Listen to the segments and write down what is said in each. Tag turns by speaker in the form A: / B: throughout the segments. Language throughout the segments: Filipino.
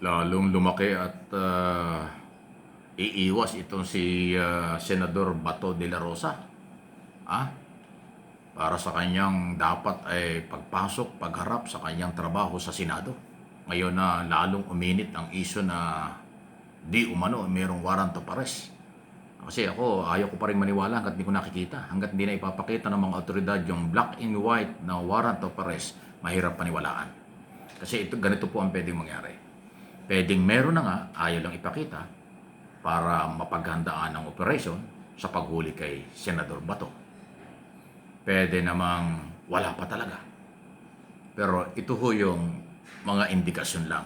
A: lalong lumaki at iiwas itong si Senador Bato de la Rosa. Ah, para sa kanyang dapat ay pagpasok, pagharap sa kanyang trabaho sa Senado. Ngayon na lalong uminit ang isyu na di umano mayroong warrant of arrest. Kasi ako, ayaw ko pa rin maniwala hanggat di ko nakikita. Hanggat di na ipapakita ng mga otoridad yung black and white na warrant of arrest, mahirap paniwalaan. Kasi ganito po ang pwedeng mangyari. Pwedeng meron na nga, ayaw lang ipakita para mapaghandaan ang operasyon sa paghuli kay Senador Bato. Pwede namang wala pa talaga. Pero ito ho yung mga indikasyon lang.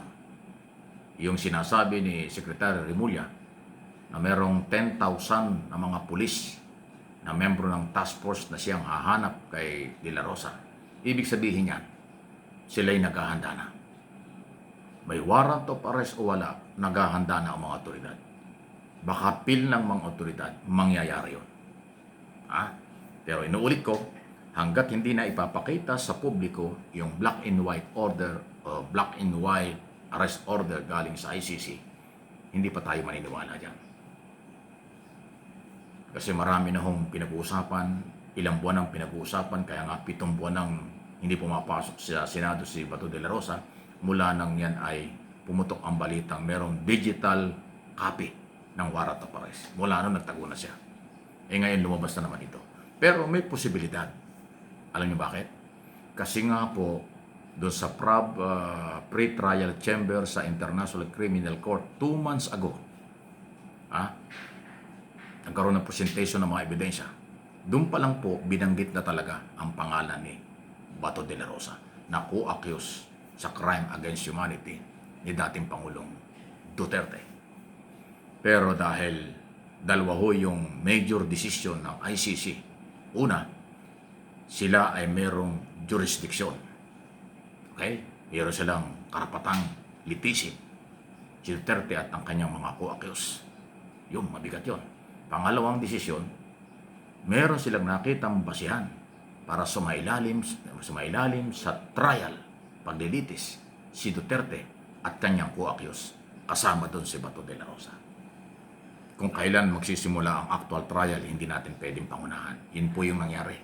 A: Yung sinasabi ni Secretary Remulla na merong 10,000 na mga pulis na membro ng task force na siyang hahanap kay De La Rosa. Ibig sabihin yan, sila'y naghahanda na. May warrant of arrest o wala, naghahanda na ang mga otoridad. Baka pil ng mga otoridad, mangyayari yun. Pero inuulit ko, hanggat hindi na ipapakita sa publiko yung black and white order o black and white arrest order galing sa ICC, hindi pa tayo maniniwala dyan. Kasi marami na hong pinag-uusapan, ilang buwan ang pinag-uusapan, kaya nga 7 buwan nang hindi pumapasok sa Senado si Bato de la Rosa, mula nang yan ay pumutok ang balitang merong digital copy ng warrant of arrest. Mula nung nagtago na siya. Ngayon lumabas na naman ito. Pero may posibilidad. Alam niyo bakit? Kasi nga po, doon sa pre-trial chamber sa International Criminal Court 2 months ago, nagkaroon ng presentation ng mga ebidensya. Doon pa lang po, binanggit na talaga ang pangalan ni Bato de la Rosa na co-accused sa crime against humanity ni dating Pangulong Duterte. Pero dahil dalawa ho yung major decision ng ICC, una, sila ay merong jurisdiction. Okay? Meron silang karapatang litisin si Duterte at ang kanyang mga co-accused. Yung mabigat yun. Pangalawang desisyon, meron silang nakitang basihan para sumailalim sa trial, paglilitis, si Duterte at kanyang co-accused, kasama doon si Bato de la Rosa. Kung kailan magsisimula ang actual trial, hindi natin pwedeng pangunahan. Yun po yung nangyari.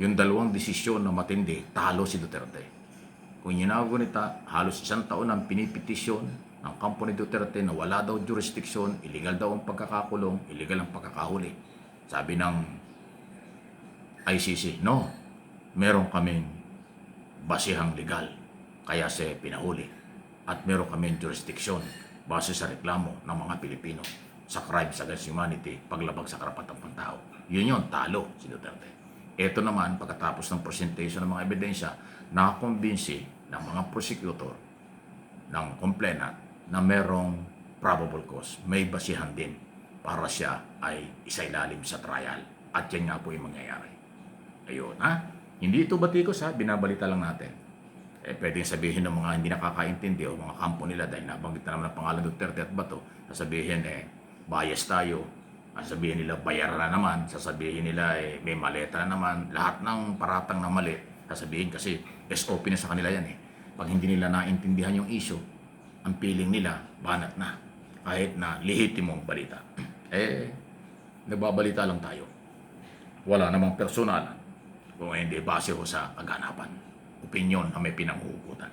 A: Yung dalawang desisyon na matindi, talo si Duterte. Kung ginagunita, halos 1 taon ang pinipetisyon ng kampo ni Duterte na wala daw jurisdiction, illegal daw ang pagkakakulong, illegal ang pagkakahuli. Sabi ng ICC, no, meron kaming basihang legal, kaya siya pinahuli. At meron kaming jurisdiction base sa reklamo ng mga Pilipino sa crimes against humanity, paglabag sa karapatang pantao. Yun, talo si Duterte. Ito naman, pagkatapos ng presentation ng mga ebidensya, nakakumbinsi ng mga prosecutor, ng complainant, na merong probable cause, may basihan din para siya ay isailalim sa trial. At yan nga po yung mangyayari. Ayun, Hindi ito batikos, binabalita lang natin. Pwedeng sabihin ng mga hindi nakakaintindi o mga kampo nila dahil nabanggit na naman ang pangalan Duterte at Bato, sasabihin bias tayo, sasabihin nila bayaran na naman, sasabihin nila may maleta na naman, lahat ng paratang na mali, sasabihin kasi SOP na sa kanila yan Pag hindi nila naintindihan yung issue, ang feeling nila, banat na. Kahit na lehitimong balita. Nagbabalita lang tayo. Wala namang personalan kung hindi base ho sa kaganapan. Opinyon na may pinanghuhugutan.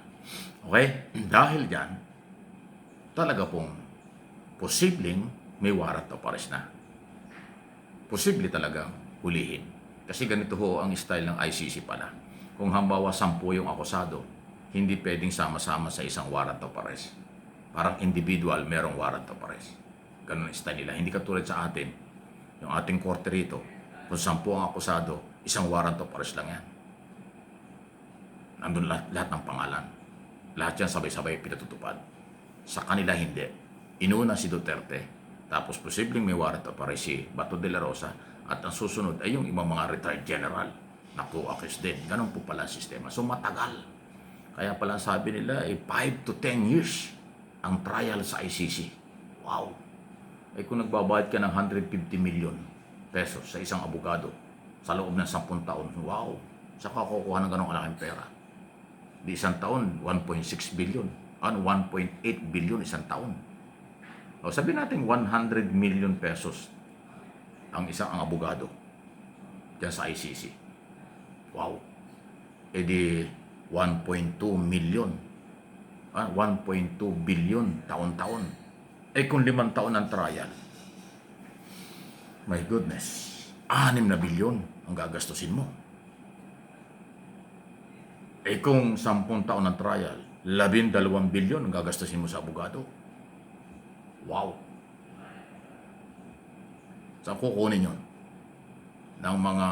A: Okay? Dahil dyan, talaga pong posibleng may warrant of arrest na. Posible talagang hulihin. Kasi ganito ho ang style ng ICC pala. Kung halimbawa 10 yung akusado, hindi pwedeng sama-sama sa isang warrant of arrest. Parang individual, merong warrant of arrest. Ganun ang style nila. Hindi katulad sa atin. Yung ating korte rito, kung 10 ang akusado, isang warrant of arrest lang yan. Nandun lahat ng pangalan. Lahat yan sabay-sabay pinatutupad. Sa kanila hindi. Inuna si Duterte, tapos posibleng may warrant of arrest si Bato de la Rosa, at ang susunod ay yung ibang mga retired general na co-accused din. Ganun po pala ang sistema. So matagal. Kaya pala sabi nila 5 to 10 years ang trial sa ICC. Wow! Kung nagbabayad ka ng 150 million pesos sa isang abogado sa loob ng 10 taon, wow! Saka kukuha ng ganong kalaking pera. Di isang taon, 1.6 billion. 1.8 billion isang taon. O sabihin natin 100 million pesos ang abogado dyan sa ICC. Wow. E di 1.2 million. 1.2 billion taon-taon. Eh kung 5 taon ang trial, my goodness, 6 na bilyon ang gagastusin mo. Eh kung 10 taon ang trial, 12 bilyon ang gagastusin mo sa abogado. Wow! Saan kukunin yun? Ng mga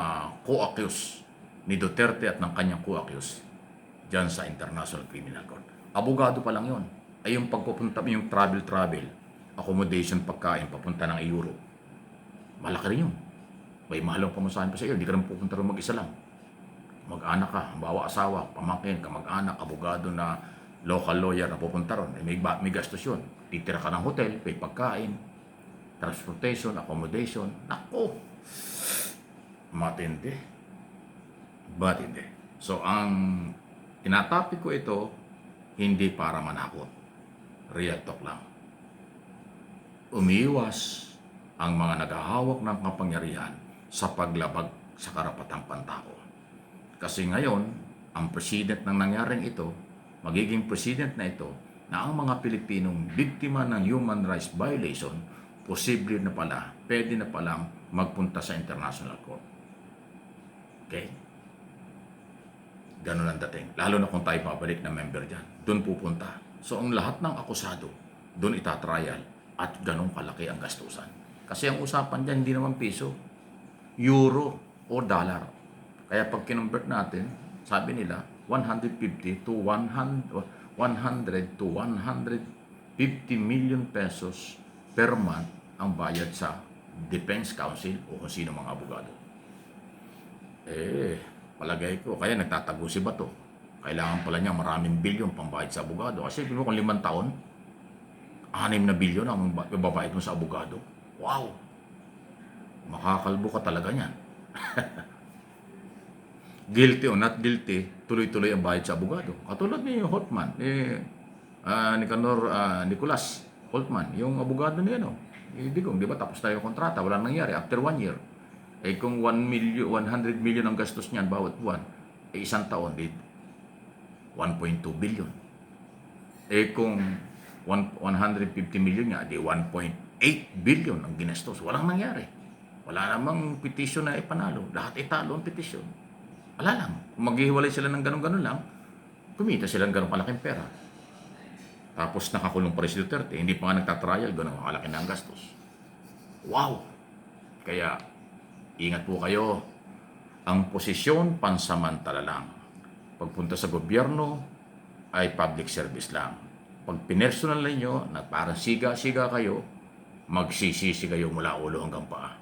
A: co-accused ni Duterte at ng kanyang co-accused dyan sa International Criminal Court. Abogado pa lang yun. Ay yung pagpupunta mo, yung travel, accommodation, pagkain, papunta ng Europe. Malaki rin yun. May mahalong pamasahin pa sa iyo. Hindi ka naman pupunta rin mag-isa lang. Mag-anak ka, bawa asawa, pamangkin, kamag-anak, abogado na local lawyer na pupunta ron. May gastos yun. Titira ka ng hotel, may pagkain, transportation, accommodation. Nako! Matindi. Matindi. So, ang tinatapik ko ito, hindi para manakot. Real talk lang. Umiiwas ang mga naghahawak ng kapangyarihan sa paglabag sa karapatang pantao. Kasi ngayon, ang president ng nangyaring ito, magiging president na ito, na ang mga Pilipinong biktima ng human rights violation, posible na pala, pwede na palang magpunta sa International Court. Okay? Ganun ang dating. Lalo na kung tayo pabalik na member dyan. Doon pupunta. So, ang lahat ng akusado, doon itatrial at ganun kalaki ang gastusan. Kasi ang usapan dyan, hindi naman piso, euro o dollar. Kaya pag kinonvert natin, sabi nila, 150 to 100 to 150 million pesos per month ang bayad sa Defense Council o kung sino mga abogado. Palagay ko, kaya nagtatago si Bato. Kailangan pala niya maraming bilyon pambayad sa abogado. Kasi kung 5 taon, 6 na bilyon ang babayad mo sa abogado. Wow! Makakalbo ka talaga niyan. Guilty o not guilty, tuloy-tuloy ang bayad sa abogado. Katulad ni Holtman, Nicanor Nicolas Holtman, yung abogado niya, Digong, di ba, tapos tayo kontrata, walang nangyari after 1 year. Eh kung 100 million ang gastos niyan bawat buwan, isang taon, 1.2 billion. Eh kung 150 million nga, 1.8 billion ang ginastos. Walang nangyari. Wala namang petition na ipanalo. Lahat italo ang petition. Wala lang. Kung maghihiwalay sila ng ganun-ganun lang, kumita sila ng ganun kalaking pera. Tapos nakakulong pa rin si Duterte, hindi pa nga nagtatrial, ganun kalaki na ang gastos. Wow! Kaya, ingat po kayo. Ang posisyon, pansamantala lang. Pagpunta sa gobyerno, ay public service lang. Pag pinersonal ninyo, na parang siga-siga kayo, magsisisi kayo mula ulo hanggang paa.